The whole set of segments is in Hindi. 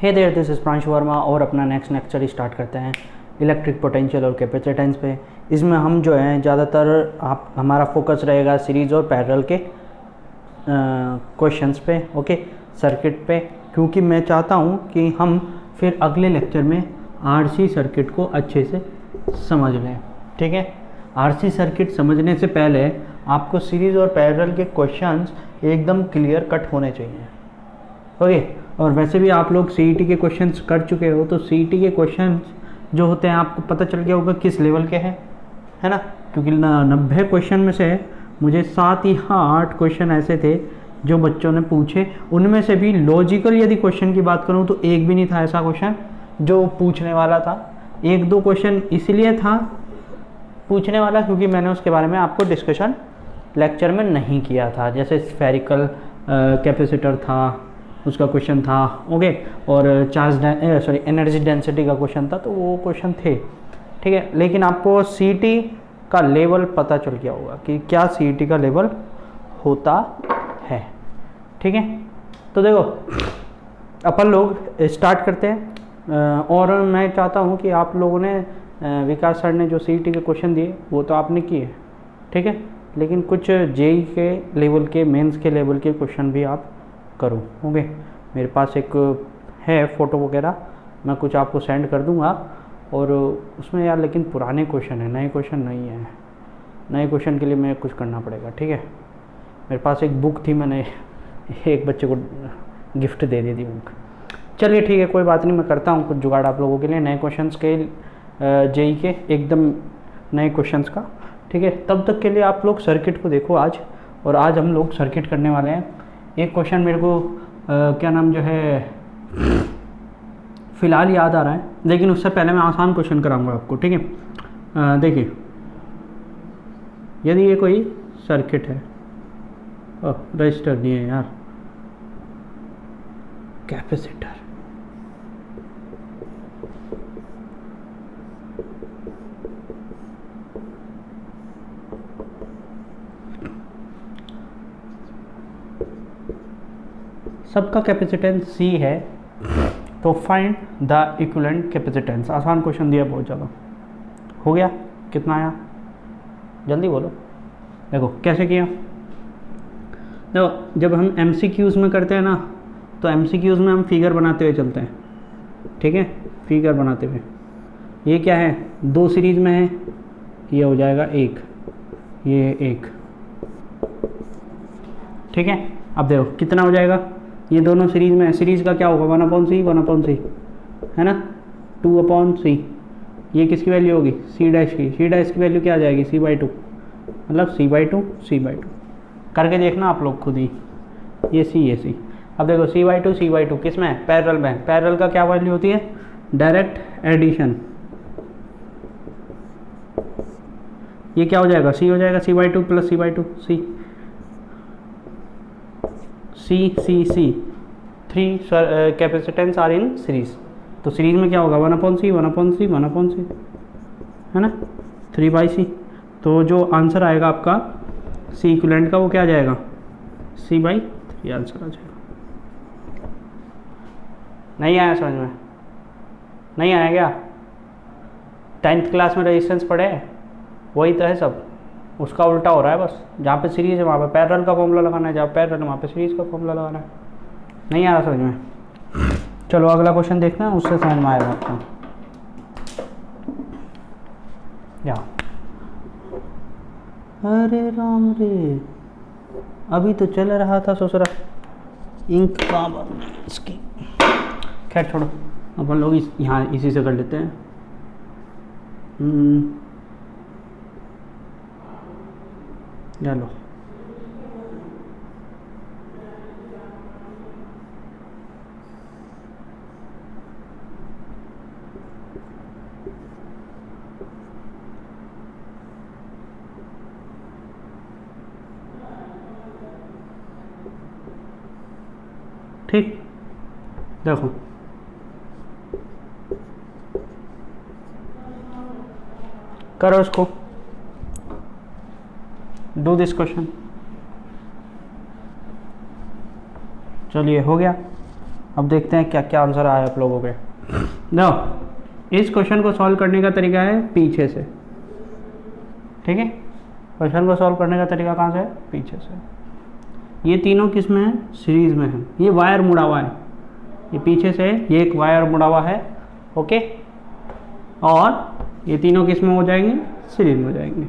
Hey there, this is Pranshu Verma और अपना नेक्स्ट लेक्चर स्टार्ट करते हैं इलेक्ट्रिक पोटेंशियल और कैपेसिटेंस पे। इसमें हम जो है ज़्यादातर हमारा फोकस रहेगा सीरीज़ और पैरेलल के क्वेश्चंस पे, ओके, सर्किट पे, क्योंकि मैं चाहता हूँ कि हम फिर अगले लेक्चर में आरसी सर्किट को अच्छे से समझ लें। ठीक है, आरसी सर्किट समझने से पहले आपको सीरीज़ और पैरेलल के क्वेश्चंस एकदम क्लियर कट होने चाहिए, ओके। और वैसे भी आप लोग सीईटी के क्वेश्चंस कर चुके हो, तो सीईटी के क्वेश्चंस जो होते हैं आपको पता चल गया होगा किस लेवल के हैं, है ना। क्योंकि 90 क्वेश्चन में से मुझे 7 या 8 क्वेश्चन ऐसे थे जो बच्चों ने पूछे। उनमें से भी लॉजिकल यदि क्वेश्चन की बात करूं तो एक भी नहीं था ऐसा क्वेश्चन जो पूछने वाला था। 1-2 क्वेश्चन इसलिए था पूछने वाला क्योंकि मैंने उसके बारे में आपको डिस्कशन लेक्चर में नहीं किया था। जैसे स्फेरिकल कैपेसिटर था, उसका क्वेश्चन था, ओके, और एनर्जी डेंसिटी का क्वेश्चन था, तो वो क्वेश्चन थे, ठीक है। लेकिन आपको सीईटी का लेवल पता चल गया होगा कि क्या सीईटी का लेवल होता है, ठीक है। तो देखो अपन लोग स्टार्ट करते हैं, और मैं चाहता हूँ कि आप लोगों ने विकास सर ने जो सीईटी के क्वेश्चन दिए वो तो आपने किए, ठीक है, लेकिन कुछ जेई के लेवल के, मेंस के लेवल के क्वेश्चन भी आप करो, ओके। मेरे पास एक है फ़ोटो वगैरह, मैं कुछ आपको सेंड कर दूंगा। और उसमें यार लेकिन पुराने क्वेश्चन है, नए क्वेश्चन नहीं है। नए क्वेश्चन के लिए मैं कुछ करना पड़ेगा, ठीक है। मेरे पास एक बुक थी, मैंने एक बच्चे को गिफ्ट दे दी थी बुक। चलिए ठीक है, कोई बात नहीं, मैं करता हूँ कुछ जुगाड़ आप लोगों के लिए नए क्वेश्चंस के, जेई के एकदम नए क्वेश्चंस का, ठीक है। तब तक के लिए आप लोग सर्किट को देखो आज, और आज हम लोग सर्किट करने वाले हैं। एक क्वेश्चन मेरे को क्या नाम जो है फ़िलहाल याद आ रहा है, लेकिन उससे पहले मैं आसान क्वेश्चन कराऊंगा आपको, ठीक है। देखिए, यदि ये कोई सर्किट है, रजिस्टर नहीं है यार, कैपेसिटर, सबका कैपेसिटेंस C है, तो फाइंड द इक्विवेलेंट कैपेसिटेंस। आसान क्वेश्चन दिया, बहुत ज़्यादा। हो गया? कितना आया जल्दी बोलो। देखो कैसे किया। देखो जब हम MCQs में करते हैं ना, तो MCQs में हम फिगर बनाते हुए चलते हैं, ठीक है, फिगर बनाते हुए। ये क्या है, 2 सीरीज में है, ये हो जाएगा 1, ये 1, ठीक है। अब देखो कितना हो जाएगा, ये दोनों सीरीज में है, सीरीज का क्या होगा 1/C, है ना, 2/C। ये किसकी वैल्यू होगी, C डैश की। C डैश की वैल्यू क्या आ जाएगी, C/2, मतलब C/2 करके देखना आप लोग खुद ही, ये C। अब देखो C/2 किस में है, पैरेलल में। पैरेलल का क्या वैल्यू होती है, डायरेक्ट एडिशन। ये क्या हो जाएगा, C हो जाएगा, C/2 + C/2, C 3 capacitance are in series. तो सीरीज में क्या होगा 1/C, है ना, 3/C। तो जो आंसर आएगा आपका C इक्विवेलेंट का, वो क्या आ जाएगा, C/3 आंसर आ जाएगा। नहीं आया समझ में, नहीं आया क्या? 10th क्लास में रेजिस्टेंस पढ़े, वही तो है सब, उसका उल्टा हो रहा है बस। जहाँ पे सीरीज है वहाँ पे पैरेलल का फॉर्मूला लगाना है, जहाँ पैरेलल है वहाँ पे सीरीज का फॉर्मूला लगाना है। नहीं आ रहा समझ में? चलो अगला क्वेश्चन देखना है, उससे समझ में आएगा आपको। या अरे राम रे, अभी तो चल रहा था ससुरा, इंक कहाँ इसकी। खैर छोड़ो, अपन लोग यहाँ इसी से कर लेते हैं। चलो ठीक, देखो करो इसको, डू दिस क्वेश्चन। चलिए हो गया, अब देखते हैं क्या क्या आंसर आया आप लोगों के। नो, इस क्वेश्चन को सॉल्व करने का तरीका है पीछे से, ठीक है। क्वेश्चन को सॉल्व करने का तरीका कहाँ से है? पीछे से। ये तीनों किस में है? सीरीज में है। ये वायर मुड़ा हुआ है, ये पीछे से है, ये एक वायर मुड़ा हुआ है, ओके। और ये तीनों किस में हो जाएंगे? सीरीज में हो जाएंगे।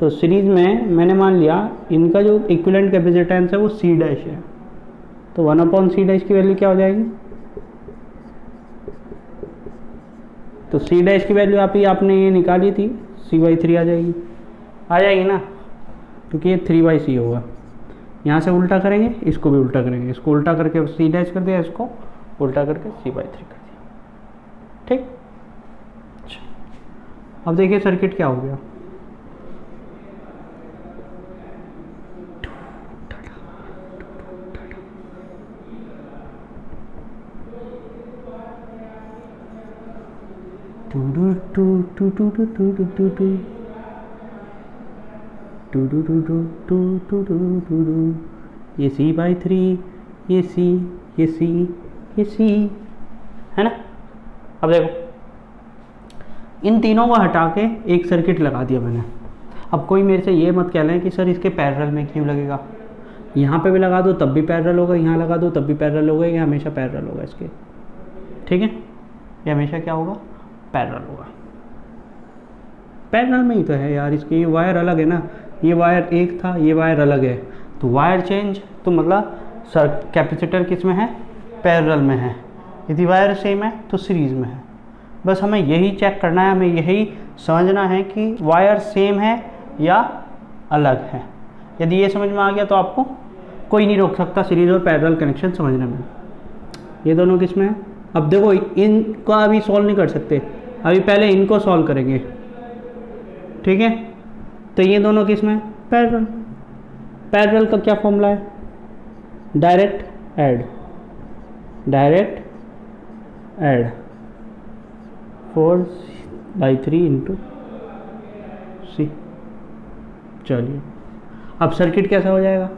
तो सीरीज में मैंने मान लिया इनका जो इक्विवेलेंट कैपेसिटेंस है वो C डैश है, तो 1/C डैश की वैल्यू क्या हो जाएगी? तो C डैश की वैल्यू आपने ये निकाली थी, C/3 आ जाएगी ना, क्योंकि ये 3/C होगा। यहाँ से उल्टा करेंगे, इसको भी उल्टा करेंगे, इसको उल्टा करके C डैश कर दिया, इसको उल्टा करके C/3 कर दिया, ठीक। अब देखिए सर्किट क्या हो गया। ये C/3, ये C, ये C, ये C है ना। अब देखो इन तीनों को हटा के एक सर्किट लगा दिया मैंने। अब कोई मेरे से ये मत कह लें कि सर इसके पैरेलल में क्यों लगेगा, यहाँ पे भी लगा दो तब भी पैरेलल होगा, यहाँ लगा दो तब भी पैरेलल होगा, ये हमेशा पैरेलल होगा इसके, ठीक है। ये हमेशा क्या होगा? पैरेलल होगा। पैरेलल में ही तो है यार इसके, ये वायर अलग है ना, ये वायर एक था, ये वायर अलग है, तो वायर चेंज, तो मतलब सर कैपेसिटर किस में है? पैरेलल में है। यदि वायर सेम है तो सीरीज में है। बस हमें यही चेक करना है, हमें यही समझना है कि वायर सेम है या अलग है। यदि ये समझ में आ गया तो आपको कोई नहीं रोक सकता सीरीज और पैरेलल कनेक्शन समझने में। ये दोनों किस में है? अब देखो इनको अभी सॉल्व नहीं कर सकते, अभी पहले इनको सॉल्व करेंगे, ठीक है। तो ये दोनों किस में? पैरेलल। पैरेलल का क्या फॉर्मूला है? Direct add, direct add 4/3 into C। चलिए अब सर्किट कैसा हो जाएगा?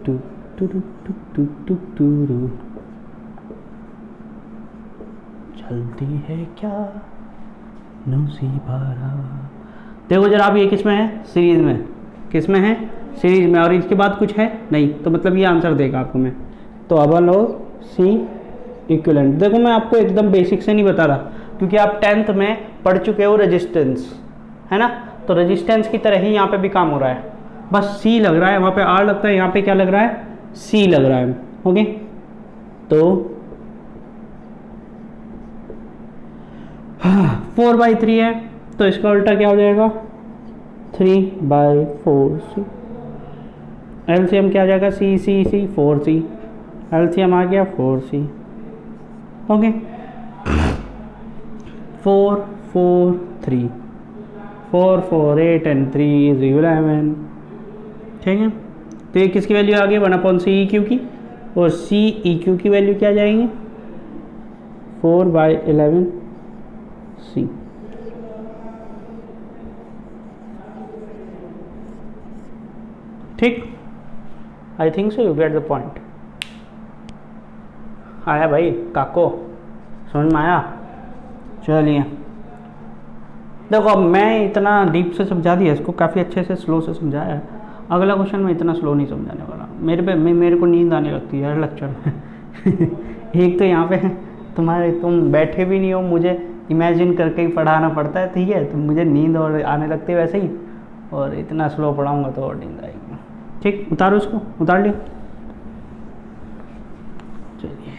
टू टू टू टू टू टू टू चलती है क्या नौसीबारा। देखो जरा आप, ये किस में है? सीरीज में। किस में है? सीरीज में। और इसके बाद कुछ है नहीं, तो मतलब ये आंसर देगा आपको मैं। तो अब लो C इक्विवेलेंट। देखो मैं आपको एकदम बेसिक से नहीं बता रहा, क्योंकि आप 10th में पढ़ चुके हो रेजिस्टेंस, है ना। तो रेजिस्टेंस की तरह ही यहाँ पे भी काम हो रहा है, बस C लग रहा है, वहाँ पे R लगता है, यहाँ पे क्या लग रहा है? C लग रहा है, ओके। तो 4/3 है, तो इसका उल्टा क्या हो जाएगा? 3/4C। LCM क्या आ जाएगा? C 4C। LCM आ गया 4C, ओके। 4 4 3 4 4 8 एंड 3 is 11, ठीक है। तो ये किसकी वैल्यू आ गई? 1/C EQ की, और C EQ की वैल्यू क्या आ जाएगी? 4/11C। ठीक, आई think so you get the point. आया भाई काको, समझ में आया? चलिए देखो अब मैं इतना डीप से समझा दिया इसको, काफ़ी अच्छे से स्लो से समझाया है। अगला क्वेश्चन मैं इतना स्लो नहीं समझाने वाला, मेरे को नींद आने लगती है हर लेक्चर में एक तो यहाँ पे तुम बैठे भी नहीं हो, मुझे इमेजिन करके ही पढ़ाना पड़ता है, ठीक है। तो मुझे नींद और आने लगती है वैसे ही, और इतना स्लो पढ़ाऊँगा तो और नींद आएगी। ठीक, उतारो इसको, उतार लिया। चलिए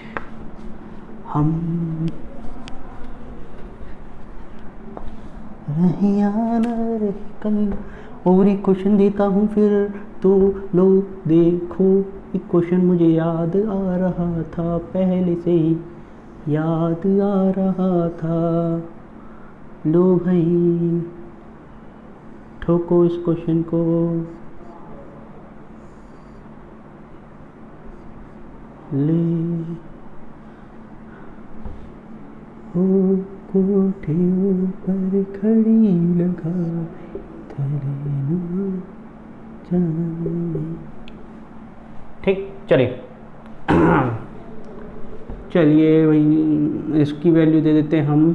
हम रहिया न रही कल, और एक क्वेश्चन देता हूँ फिर तो लो देखो। एक क्वेश्चन मुझे याद आ रहा था, पहले से ही याद आ रहा था। लो भाई ठोको इस क्वेश्चन को। ले हो कोठे ऊपर खड़ी लगा, ठीक, चलिए चलिए भाई इसकी वैल्यू दे देते हैं हम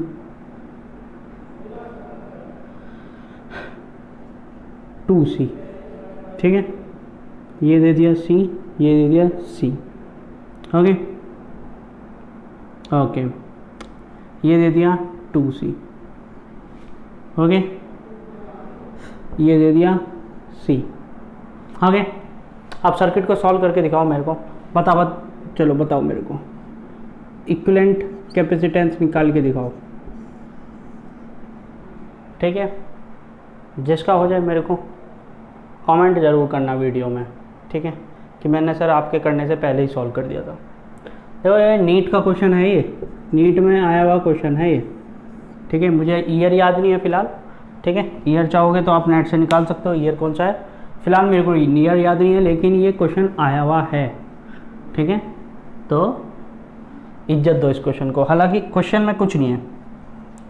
2c। ठीक है, ये दे दिया c, ये दे दिया c। ओके ओके, ये दे दिया 2c। ओके, ये दे दिया c। ओके, अब सर्किट को सॉल्व करके दिखाओ मेरे को। चलो बताओ मेरे को, इक्विवेलेंट कैपेसिटेंस निकाल के दिखाओ। ठीक है, जिसका हो जाए मेरे को कमेंट ज़रूर करना वीडियो में। ठीक है, कि मैंने सर आपके करने से पहले ही सॉल्व कर दिया था। देखो ये नीट का क्वेश्चन है, ये नीट में आया हुआ क्वेश्चन है ये। ठीक है, मुझे ईयर याद नहीं है फ़िलहाल। ठीक है, ईयर चाहोगे तो आप नेट से निकाल सकते हो, ईयर कौन सा है। फ़िलहाल मेरे को ईयर याद नहीं है, लेकिन ये क्वेश्चन आया हुआ है। ठीक है, तो इज्जत दो इस क्वेश्चन को। हालांकि क्वेश्चन में कुछ नहीं है,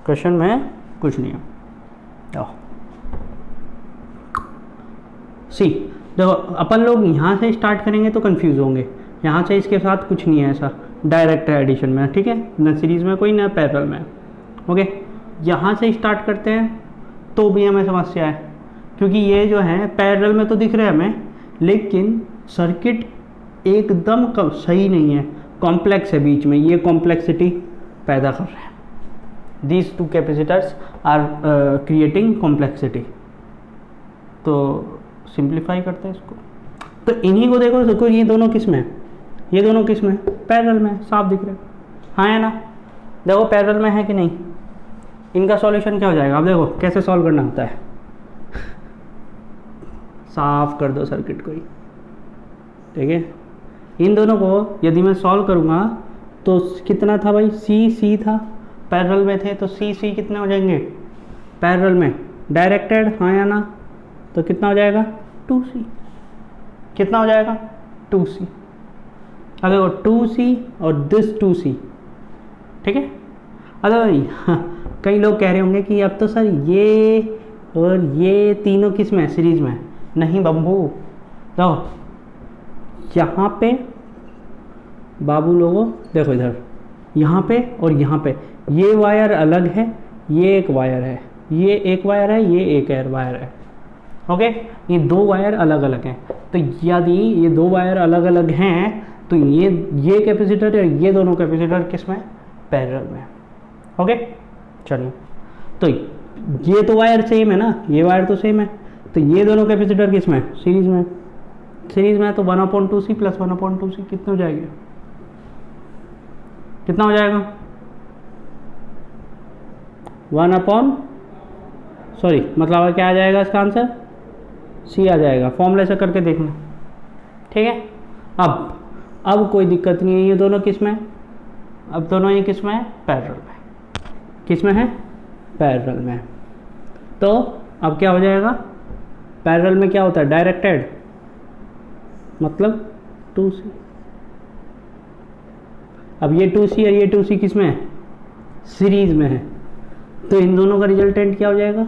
क्वेश्चन में कुछ नहीं है। सी, देखो अपन लोग यहाँ से स्टार्ट करेंगे तो कंफ्यूज होंगे। यहाँ से इसके साथ कुछ नहीं है ऐसा, डायरेक्ट है एडिशन में। ठीक है, न सीरीज़ में कोई, न पैरेलल में। ओके, यहाँ से स्टार्ट करते हैं तो भी हमें समस्या है, क्योंकि ये जो है पैरेलल में तो दिख रहा है हमें, लेकिन सर्किट एकदम सही नहीं है, कॉम्प्लेक्स है बीच में, ये कॉम्प्लेक्सिटी पैदा कर रहे हैं। These two capacitors are creating complexity. तो सिंप्लीफाई करते हैं इसको, तो इन्हीं को देखो, ये दोनों किस में है, ये दोनों किस में है, पैरेलल में, साफ दिख रहे हैं। हाँ है ना, देखो पैरेलल में है कि नहीं। इनका सॉल्यूशन क्या हो जाएगा, अब देखो कैसे सॉल्व करना होता है। साफ कर दो सर्किट को ही। ठीक है, इन दोनों को यदि मैं सॉल्व करूँगा तो कितना था भाई, सी था, पैरेलल में थे तो सी कितने हो जाएंगे पैरेलल में, डायरेक्टेड, हाँ या ना। तो कितना हो जाएगा 2c, कितना हो जाएगा 2c। अब देखो 2c और दिस 2c। ठीक है, अरे भाई कई लोग कह रहे होंगे कि अब तो सर ये और ये तीनों किस में, सीरीज में। नहीं बम्बू, देखो यहाँ पे बाबू लोगों देखो इधर, यहाँ पे और यहाँ पे ये वायर अलग है, ये एक वायर है, ये एक वायर है, ये एक वायर है। ओके, ये दो वायर अलग अलग हैं। तो यदि ये दो वायर अलग अलग हैं तो ये कैपेसिटर और ये दोनों कैपेसिटर किस में, पैरेलल में। ओके, चलिए, तो ये तो वायर सेम है ना, ये वायर तो सेम है, तो ये दोनों कैपेसिटर किस में, सीरीज में। सीरीज में तो 1/2c प्लस 1/2c कितना हो जाएगा, कितना हो जाएगा 1 क्या आ जाएगा इसका आंसर, c आ जाएगा। फॉर्मूले से करके देखना। ठीक है, अब कोई दिक्कत नहीं है, ये दोनों किस में, अब दोनों ये किस में है, पैरेलल में। किस में है, पैरेलल में। तो अब क्या हो जाएगा, पैरेलल में क्या होता है, डायरेक्टेड, मतलब 2c। अब ये 2c और ये 2c किस में है, सीरीज में है। तो इन दोनों का रिजल्टेंट क्या हो जाएगा,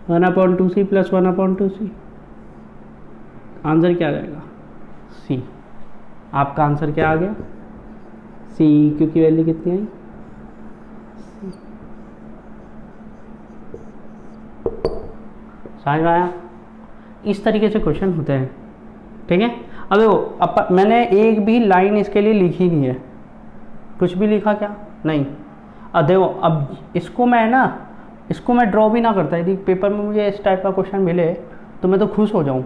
1/2c प्लस 1/2c। आंसर क्या आ जाएगा, c। आपका आंसर क्या आ गया, c, क्योंकि वैल्यू कितनी आई, समझ में आया। इस तरीके से क्वेश्चन होते हैं। ठीक है, अब देखो मैंने एक भी लाइन इसके लिए लिखी नहीं है, कुछ भी लिखा क्या नहीं। अब देखो, अब इसको मैं ड्रॉ भी ना करता, यदि पेपर में मुझे इस टाइप का क्वेश्चन मिले तो मैं तो खुश हो जाऊँ।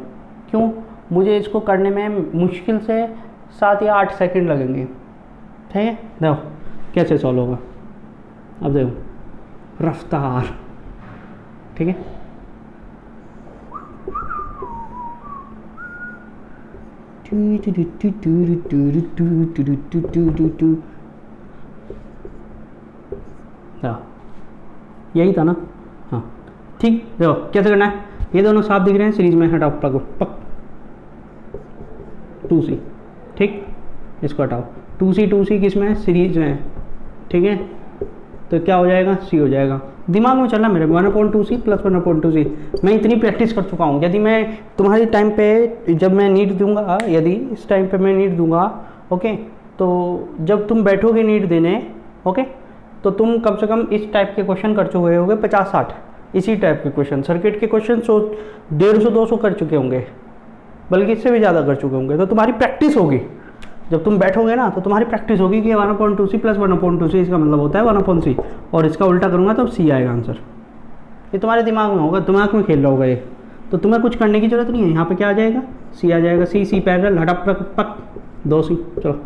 क्यों, मुझे इसको करने में मुश्किल से 7 या 8 सेकंड लगेंगे। ठीक है, देखो कैसे सॉल्व होगा। अब देखो रफ्तार, ठीक है, यही था ना। हाँ ठीक, देखो कैसे करना है, ये दोनों साफ दिख रहे हैं, सीरीज में हटाओ पक 2c। ठीक, इसको हटाओ, 2c किस में है, सीरीज में है। ठीक है, तो क्या हो जाएगा, c हो जाएगा। दिमाग में चलना मेरे 1/2c प्लस 1/2c। मैं इतनी प्रैक्टिस कर चुका हूँ। यदि मैं तुम्हारी टाइम पे जब मैं नीट दूंगा, यदि इस टाइम पे मैं नीट दूंगा, ओके, तो जब तुम बैठोगे नीट देने, ओके, तो तुम कम से कम इस टाइप के क्वेश्चन कर चुके होंगे 50-60, इसी टाइप के क्वेश्चन, सर्किट के क्वेश्चन 150-200 कर चुके होंगे, बल्कि इससे भी ज़्यादा कर चुके होंगे। तो तुम्हारी प्रैक्टिस होगी, जब तुम बैठोगे ना तो तुम्हारी प्रैक्टिस होगी कि 1/2c प्लस 1/2c इसका मतलब होता है 1/c, और इसका उल्टा करूँगा तो c आएगा आंसर। ये तुम्हारे दिमाग में होगा, दिमाग में खेल रहा होगा ये, तो तुम्हें कुछ करने की जरूरत नहीं है। यहाँ पे क्या आ जाएगा, c आ जाएगा, c पैरेलल, हटा पक 2c, चलो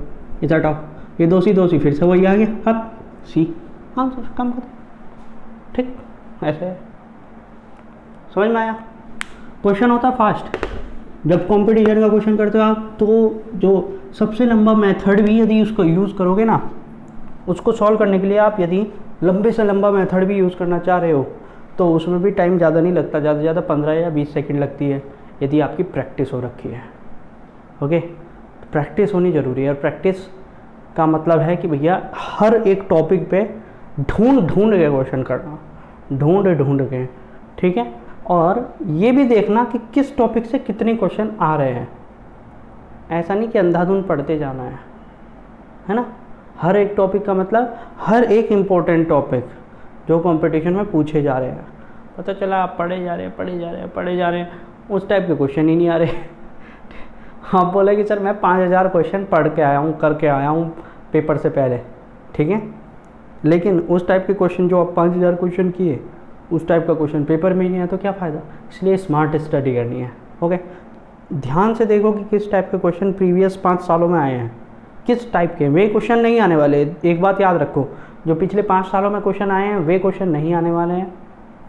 इधर हटाओ, ये 2c फिर से वही आ गया, हट c आंसर, कम कर, ठीक, ऐसे है। समझ में आया? क्वेश्चन होता है फास्ट। जब कंपटीशन का क्वेश्चन करते हो आप, तो जो सबसे लंबा मेथड भी यदि उसको यूज़ करोगे ना, उसको सॉल्व करने के लिए आप यदि लंबे से लंबा मेथड भी यूज़ करना चाह रहे हो, तो उसमें भी टाइम ज़्यादा नहीं लगता, ज़्यादा से ज़्यादा 15 या 20 सेकंड लगती है, यदि आपकी प्रैक्टिस हो रखी है। ओके, प्रैक्टिस होनी ज़रूरी है। और प्रैक्टिस का मतलब है कि भैया हर एक टॉपिक पे ढूंढ के क्वेश्चन करना, ढूंढ के, ठीक है। और ये भी देखना कि किस टॉपिक से कितने क्वेश्चन आ रहे हैं। ऐसा नहीं कि अंधाधुंध पढ़ते जाना है ना। हर एक टॉपिक का मतलब हर एक इम्पोर्टेंट टॉपिक जो कंपटीशन में पूछे जा रहे हैं, पता चला आप पढ़े जा रहे हैं, उस टाइप के क्वेश्चन ही नहीं आ रहे। आप बोले कि सर मैं 5000 क्वेश्चन पढ़ के आया हूँ, करके आया हूँ पेपर से पहले, ठीक है, लेकिन उस टाइप के क्वेश्चन जो आप 5000 क्वेश्चन किए, उस टाइप का क्वेश्चन पेपर में ही नहीं है, तो क्या फ़ायदा। इसलिए स्मार्ट स्टडी करनी है। ओके, ध्यान से देखो कि किस टाइप के क्वेश्चन प्रीवियस 5 सालों में आए हैं, किस टाइप के। वे क्वेश्चन नहीं आने वाले, एक बात याद रखो, जो पिछले 5 सालों में क्वेश्चन आए हैं वे क्वेश्चन नहीं आने वाले हैं,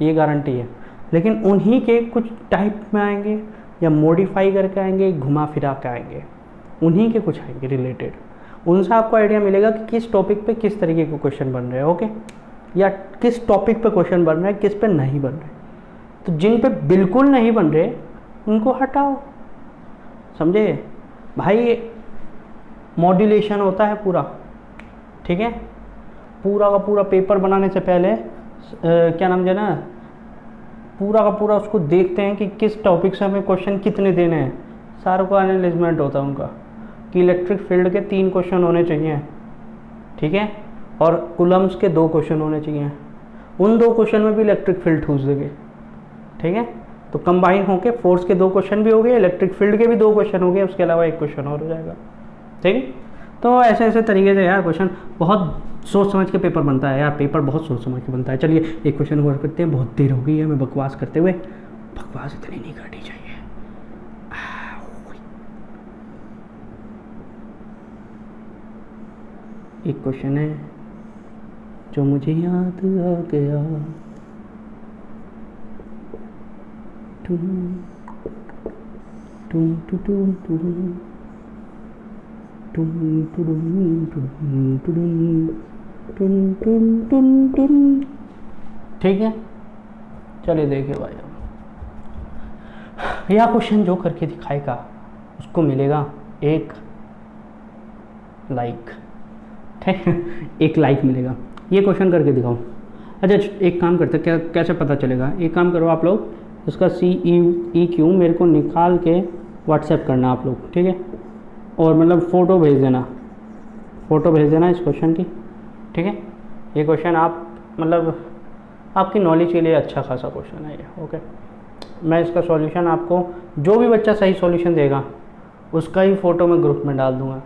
ये गारंटी है। लेकिन उन्हीं के कुछ टाइप में आएंगे, या मॉडिफाई करके आएंगे, घुमा फिरा के आएंगे, उन्हीं के कुछ आएंगे रिलेटेड। उनसे आपको आइडिया मिलेगा कि किस टॉपिक पे किस तरीके के क्वेश्चन बन रहे हैं। ओके, या किस टॉपिक पे क्वेश्चन बन रहे हैं, किस पे नहीं बन रहे। तो जिन पे बिल्कुल नहीं बन रहे उनको हटाओ, समझे भाई। मॉड्यूलेशन होता है पूरा, ठीक है, पूरा का पूरा पेपर बनाने से पहले क्या नाम है ना, पूरा का पूरा उसको देखते हैं कि किस टॉपिक से हमें क्वेश्चन कितने देने हैं। सारों का एनालिसमेंट होता है उनका कि इलेक्ट्रिक फील्ड के 3 क्वेश्चन होने चाहिए, ठीक है, और कूलम्स के 2 क्वेश्चन होने चाहिए। उन 2 क्वेश्चन में भी इलेक्ट्रिक फील्ड ठूस देंगे, ठीक है। तो कंबाइन होके फोर्स के 2 क्वेश्चन भी हो गए, इलेक्ट्रिक फील्ड के भी 2 क्वेश्चन हो गए, उसके अलावा 1 क्वेश्चन और हो जाएगा, ठीक है। तो ऐसे ऐसे तरीके से यार क्वेश्चन बहुत सोच समझ के पेपर बनता है यार, पेपर बहुत सोच समझ के बनता है। चलिए एक क्वेश्चन और करते हैं, बहुत देर हो गई है मैं बकवास करते हुए, बकवास इतनी नहीं करनी चाहिए। एक क्वेश्चन है जो मुझे याद आ गया, टूम टूम टूम टूम ठीक है। चलिए देखिए भाई, यह क्वेश्चन जो करके दिखाएगा उसको मिलेगा 1 लाइक, ठीक है, 1 लाइक मिलेगा। ये क्वेश्चन करके दिखाओ। अच्छा एक काम करते, क्या कैसे पता चलेगा, एक काम करो आप लोग, उसका CEQ मेरे को निकाल के व्हाट्सएप करना आप लोग, ठीक है, और मतलब फ़ोटो भेज देना इस क्वेश्चन की, ठीक है। ये क्वेश्चन आप मतलब आपकी नॉलेज के लिए अच्छा खासा क्वेश्चन है ये, ओके। मैं इसका सॉल्यूशन आपको, जो भी बच्चा सही सॉल्यूशन देगा उसका ही फ़ोटो मैं ग्रुप में डाल दूँगा,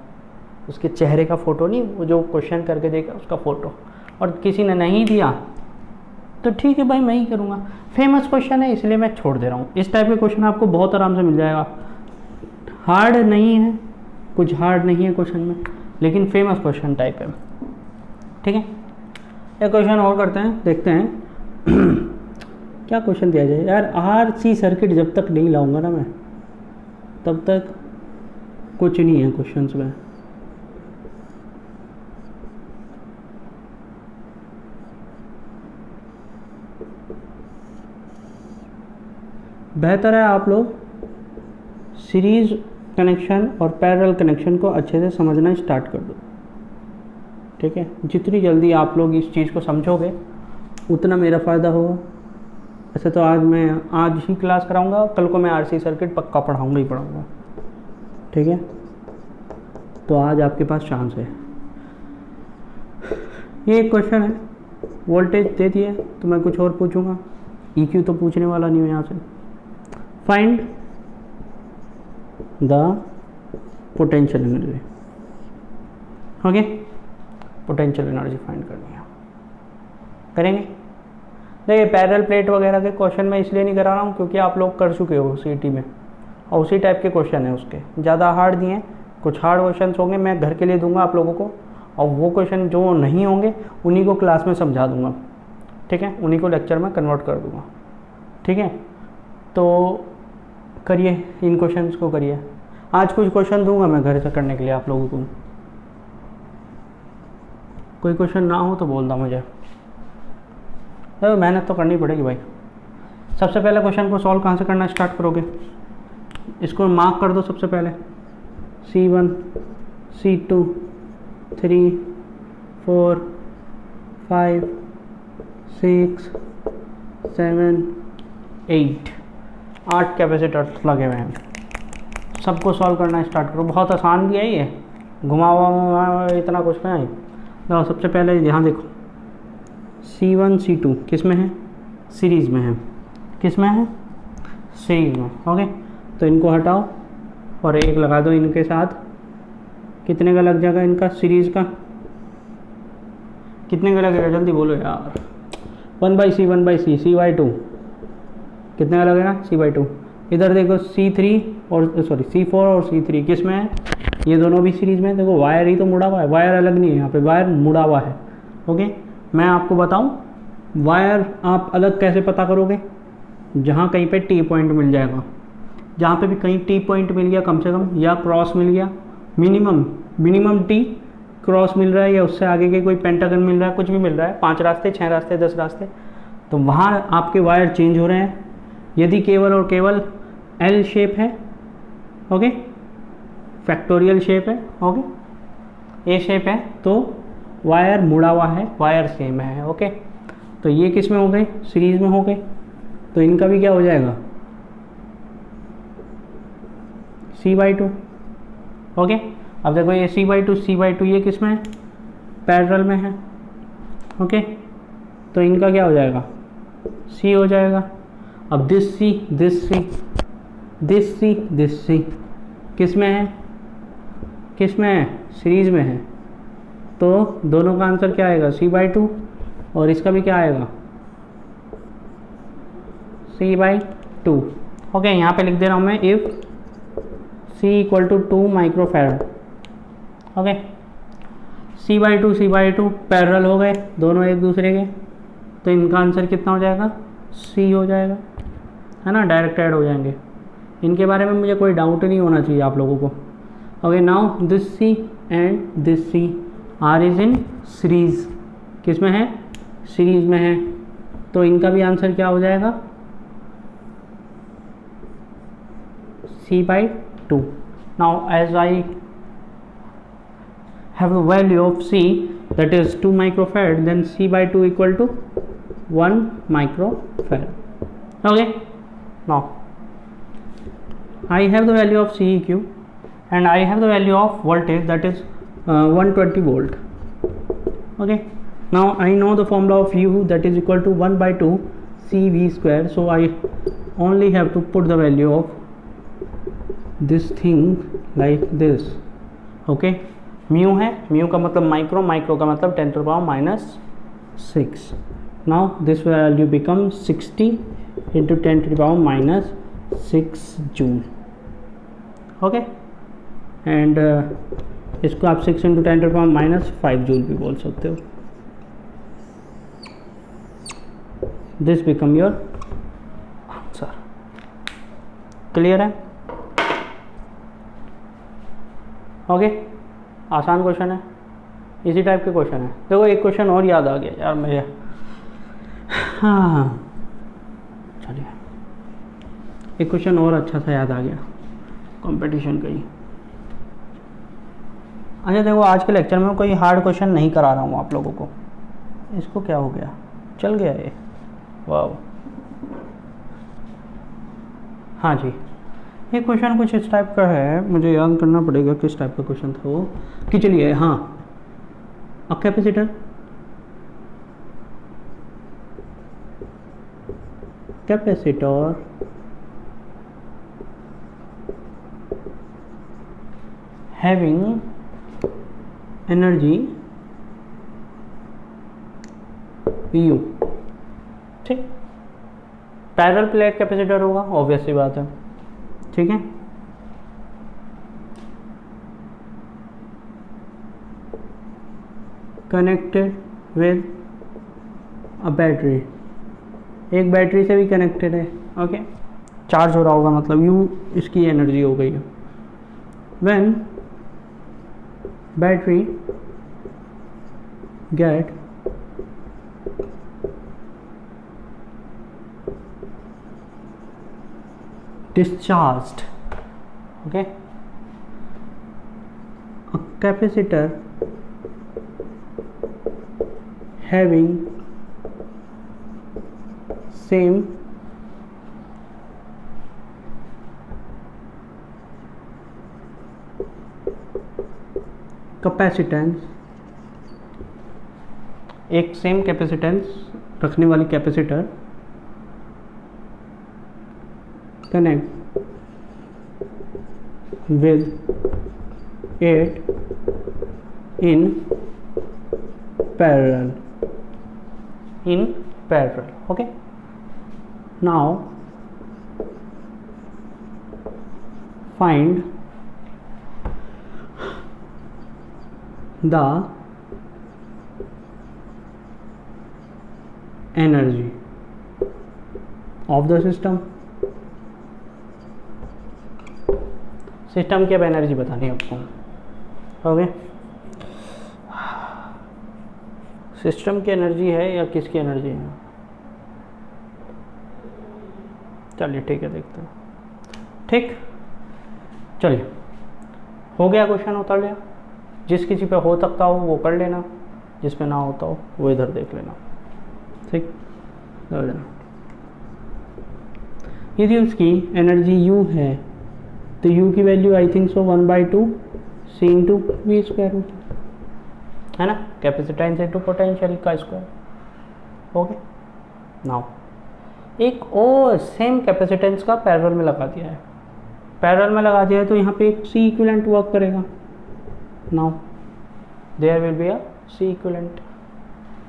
उसके चेहरे का फ़ोटो नहीं, वो जो क्वेश्चन करके देगा उसका फ़ोटो। और किसी ने नहीं दिया तो ठीक है भाई, मैं ही करूँगा। फेमस क्वेश्चन है इसलिए मैं छोड़ दे रहा हूँ। इस टाइप के क्वेश्चन आपको बहुत आराम से मिल जाएगा, हार्ड नहीं है, कुछ हार्ड नहीं है क्वेश्चन में, लेकिन फेमस क्वेश्चन टाइप है, ठीक है। एक क्वेश्चन और करते हैं, देखते हैं क्या क्वेश्चन दिया जाए यार। RC सर्किट जब तक नहीं लाऊंगा ना मैं, तब तक कुछ नहीं है क्वेश्चंस में। बेहतर है आप लोग सीरीज कनेक्शन और पैरेलल कनेक्शन को अच्छे से समझना स्टार्ट कर दो, ठीक है। जितनी जल्दी आप लोग इस चीज़ को समझोगे उतना मेरा फ़ायदा होगा। वैसे तो आज ही क्लास कराऊंगा, कल को मैं आरसी सर्किट पक्का पढ़ाऊंगा ही पढ़ाऊंगा, ठीक है। तो आज आपके पास चांस है। ये एक क्वेश्चन है, वोल्टेज दे दिए तो मैं कुछ और पूछूंगा, EQ तो पूछने वाला नहीं हूँ यहाँ से। Find the potential energy, okay. Potential energy find करनी है, करेंगे। देखिए पैरेलल प्लेट वगैरह के क्वेश्चन मैं इसलिए नहीं करा रहा हूँ क्योंकि आप लोग कर चुके हो सीटी में, और उसी टाइप के क्वेश्चन है उसके, ज़्यादा हार्ड दिए हैं। कुछ हार्ड क्वेश्चन होंगे मैं घर के लिए दूंगा आप लोगों को, और वो क्वेश्चन जो नहीं होंगे उन्हीं को क्लास में समझा दूंगा, ठीक है, उन्हीं को लेक्चर में कन्वर्ट कर दूंगा, ठीक है। तो करिए इन क्वेश्चंस को करिए। आज कुछ क्वेश्चन दूंगा मैं घर से करने के लिए आप लोगों को, कोई क्वेश्चन ना हो तो बोल दो मुझे, तो मेहनत तो करनी पड़ेगी भाई। सबसे पहले क्वेश्चन को सॉल्व कहाँ से करना स्टार्ट करोगे, इसको मार्क कर दो सबसे पहले, C1 C2 3 4 5 6 7 8 8 कैपेसिटर लगे हुए हैं। सबको सॉल्व करना स्टार्ट करो, बहुत आसान भी है ये, घुमा हुआ इतना कुछ नहीं है। तो सबसे पहले यहाँ देखो, C1 C2 किस में है, सीरीज़ में है, किस में है, सीरीज़ में, ओके। तो इनको हटाओ और एक लगा दो इनके साथ, कितने का लग जाएगा इनका सीरीज़ का, कितने का लगेगा जल्दी बोलो यार, 1/C 1/C C/2 कितने का लगेगा, C/2। इधर देखो C3 और C4 और C3 किस में है, ये दोनों भी सीरीज़ में। देखो वायर ही तो मुड़ा हुआ है, वायर अलग नहीं है, यहाँ पे वायर मुड़ा हुआ है, ओके। मैं आपको बताऊं वायर आप अलग कैसे पता करोगे, जहाँ कहीं पे T पॉइंट मिल जाएगा, जहाँ पे भी कहीं T पॉइंट मिल गया कम से कम, या क्रॉस मिल गया, मिनिमम T क्रॉस मिल रहा है, या उससे आगे के कोई पेंटागन मिल रहा है, कुछ भी मिल रहा है, 5 रास्ते 6 रास्ते 10 रास्ते, तो वहाँ आपके वायर चेंज हो रहे हैं। यदि केवल और केवल L शेप है, ओके, फैक्टोरियल शेप है, ओके, A शेप है, तो वायर मुड़ा हुआ है, वायर सेम है, ओके। तो ये किस में हो गए, सीरीज में हो गए, तो इनका भी क्या हो जाएगा, C/2, ओके। अब देखो ये C/2 ये किस में है, पैरेलल में है, ओके। तो इनका क्या हो जाएगा, C हो जाएगा। अब दिस C किस में है, किस में है, सीरीज में है, तो दोनों का आंसर क्या आएगा, C/2, और इसका भी क्या आएगा, C/2, ओके। यहाँ पे लिख दे रहा हूँ मैं, if C = 2 microfarad, okay. C/2 parallel हो गए दोनों एक दूसरे के, तो इनका आंसर कितना हो जाएगा, C हो जाएगा, है ना, डायरेक्ट ऐड हो जाएंगे। इनके बारे में मुझे कोई डाउट नहीं होना चाहिए आप लोगों को, okay. Now this C and this C are is in series, किस में है, सीरीज में है, तो इनका भी आंसर क्या हो जाएगा, C/2। Now as I have the value of C that is 2 microfarad, then C/2 = 1 microfarad, okay. Now I have the value of CEQ and I have the value of voltage that is 120 volt, okay. Now I know the formula of U that is equal to 1/2 CV square, so I only have to put the value of this thing like this, okay. Mu है, म्यू का मतलब माइक्रो, माइक्रो का मतलब 10⁻⁻6। Now this value become 60 × 10⁻⁻6 joule, okay. And इसको आप 6 × 10⁻⁻5 जूल भी बोल सकते हो। This become your answer, clear है, ओके। आसान क्वेश्चन है, इसी टाइप के क्वेश्चन है। देखो एक क्वेश्चन और याद आ गया यार मुझे, हाँ चलिए एक क्वेश्चन और अच्छा सा याद आ गया कंपटीशन का ही। अच्छा देखो आज के लेक्चर में कोई हार्ड क्वेश्चन नहीं करा रहा हूँ आप लोगों को, इसको क्या हो गया, चल गया ये, वाह। हाँ जी, ये क्वेश्चन कुछ इस टाइप का है, मुझे याद करना पड़ेगा किस टाइप का क्वेश्चन था वो, कि चलिए हाँ, a capacitor having energy U, ठीक, पैरेलल प्लेट कैपेसिटर होगा, ऑब्वियस सी बात है, ठीक है। कनेक्टेड विद अ बैटरी, एक बैटरी से भी कनेक्टेड है, ओके। चार्ज हो रहा होगा, मतलब U इसकी एनर्जी हो गई है। When battery get discharged, okay, a capacitor having same capacitance, एक सेम कैपेसिटेंस रखने वाली capacitor connect with it in parallel, okay। Now find the energy of the system, system की अब एनर्जी बतानी है आपको, ओके। सिस्टम की एनर्जी है या किसकी एनर्जी है, चलिए ठीक है, देखते हैं, ठीक, चलिए, हो गया क्वेश्चन, उतार लिया। जिस किसी पे हो सकता हो वो कर लेना, जिस पे ना होता हो वो इधर देख लेना, ठीक, यदि उसकी एनर्जी U है तो U की value I think so 1/2 C into V square है ना, कैपेसिटेंस इंटू पोटेंशियल का स्क्वायर, ओके। नाउ एक और सेम कैपेसिटेंस का पैरेलल में लगा दिया है, पैरेलल में लगा दिया है तो यहाँ पे एक C इक्विवेलेंट वर्क करेगा। Now there will be a C equivalent,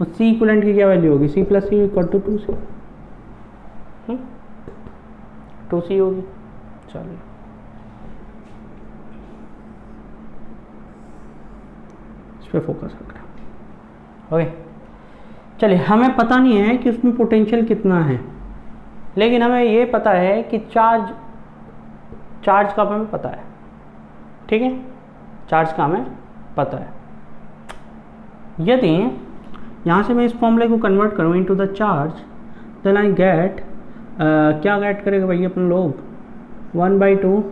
और C इक्विवेलेंट की क्या वैल्यू होगी, C plus C equal to 2C, 2C होगी। चलिए इस पर फोकस रखना, ओके। चलिए, हमें पता नहीं है कि उसमें पोटेंशियल कितना है, लेकिन हमें ये पता है कि चार्ज का हमें पता है, ठीक है, चार्ज का हमें पता है। यदि यहाँ से मैं इस फॉर्मूले को कन्वर्ट करूँ into the charge, then I get, क्या गेट करेगा भाई अपन लोग, 1/2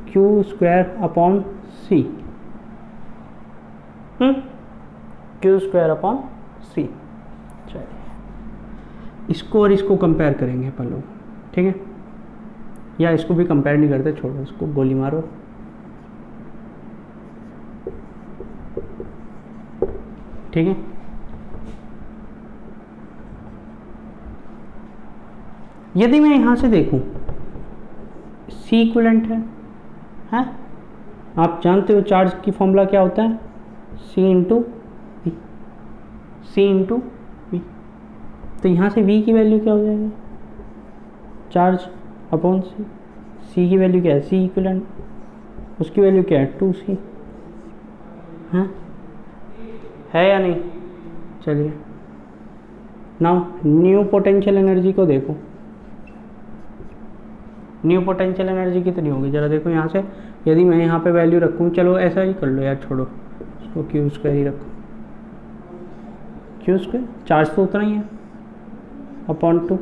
Q square upon C, Q square upon C। चलिए इसको और इसको कंपेयर करेंगे अपन लोग, ठीक है, या इसको भी कंपेयर नहीं करते, छोड़ो इसको, गोली मारो, ठीक है। यदि मैं यहाँ से देखूँ C इक्विवेलेंट है, आप जानते हो चार्ज की फॉर्मूला क्या होता है, C इंटू वी, तो यहाँ से V की वैल्यू क्या हो जाएगी, चार्ज अपॉन C की वैल्यू क्या है, C इक्विवेलेंट, उसकी वैल्यू क्या है 2C, है या नहीं। चलिए नाउ न्यू पोटेंशियल एनर्जी को देखो, न्यू पोटेंशियल एनर्जी कितनी होगी जरा देखो यहाँ से, यदि मैं यहाँ पे वैल्यू रखूँ, चलो ऐसा ही कर लो यार, छोड़ो इसको, Q स्क्वायर ही रखो, Q स्क्वायर चार्ज तो उतना ही है अपॉन 2,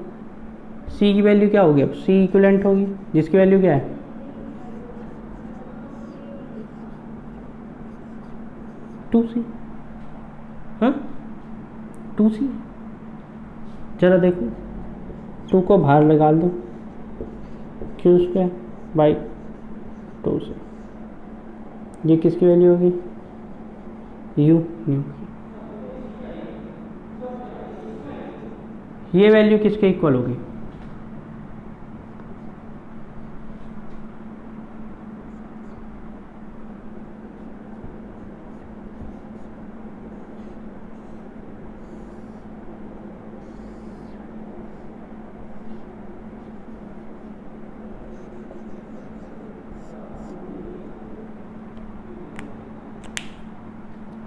C की वैल्यू क्या होगी, अब C इक्विवेलेंट होगी, जिसकी वैल्यू क्या है 2C, 2C ज़रा देखो, 2 को बाहर निकाल दो, Q² बाई 2 से, ये किसकी वैल्यू होगी, U न्यू। ये वैल्यू किसके इक्वल होगी,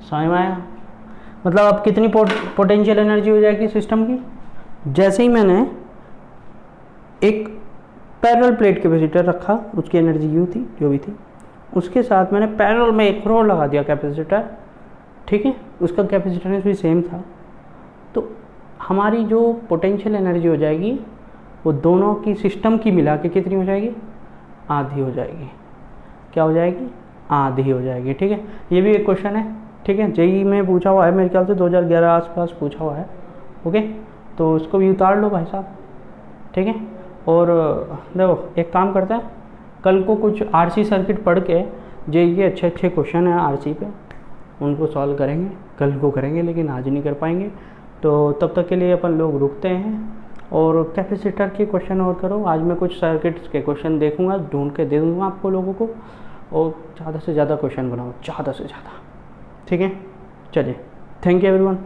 समझ में आया। मतलब अब कितनी पोटेंशियल एनर्जी हो जाएगी सिस्टम की, जैसे ही मैंने एक पैरेलल प्लेट कैपेसिटर रखा, उसकी एनर्जी U थी जो भी थी, उसके साथ मैंने पैरेलल में एक और लगा दिया कैपेसिटर, ठीक है, उसका कैपेसिटेंस भी सेम था, तो हमारी जो पोटेंशियल एनर्जी हो जाएगी वो दोनों की सिस्टम की मिला के कितनी हो जाएगी, आधी हो जाएगी। क्या हो जाएगी, आधी हो जाएगी। ठीक है, ये भी एक क्वेश्चन है, ठीक है, जेईई में पूछा हुआ है, मेरे ख्याल से 2011 आसपास पूछा हुआ है। ओके, तो उसको भी उतार लो भाई साहब, ठीक है। और देखो एक काम करते हैं, कल को कुछ आरसी सर्किट पढ़ के जेईई के अच्छे अच्छे क्वेश्चन हैं आरसी पे, उनको सॉल्व करेंगे, कल को करेंगे, लेकिन आज नहीं कर पाएंगे। तो तब तक के लिए अपन लोग रुकते हैं और कैपेसिटर के क्वेश्चन और करो। आज मैं कुछ सर्किट्स के क्वेश्चन देखूंगा, ढूंढ के दे दूँगा आपको लोगों को, और ज़्यादा से ज़्यादा क्वेश्चन बनाओ, ज़्यादा से ज़्यादा। ठीक है, चलिए, थैंक यू एवरीवन।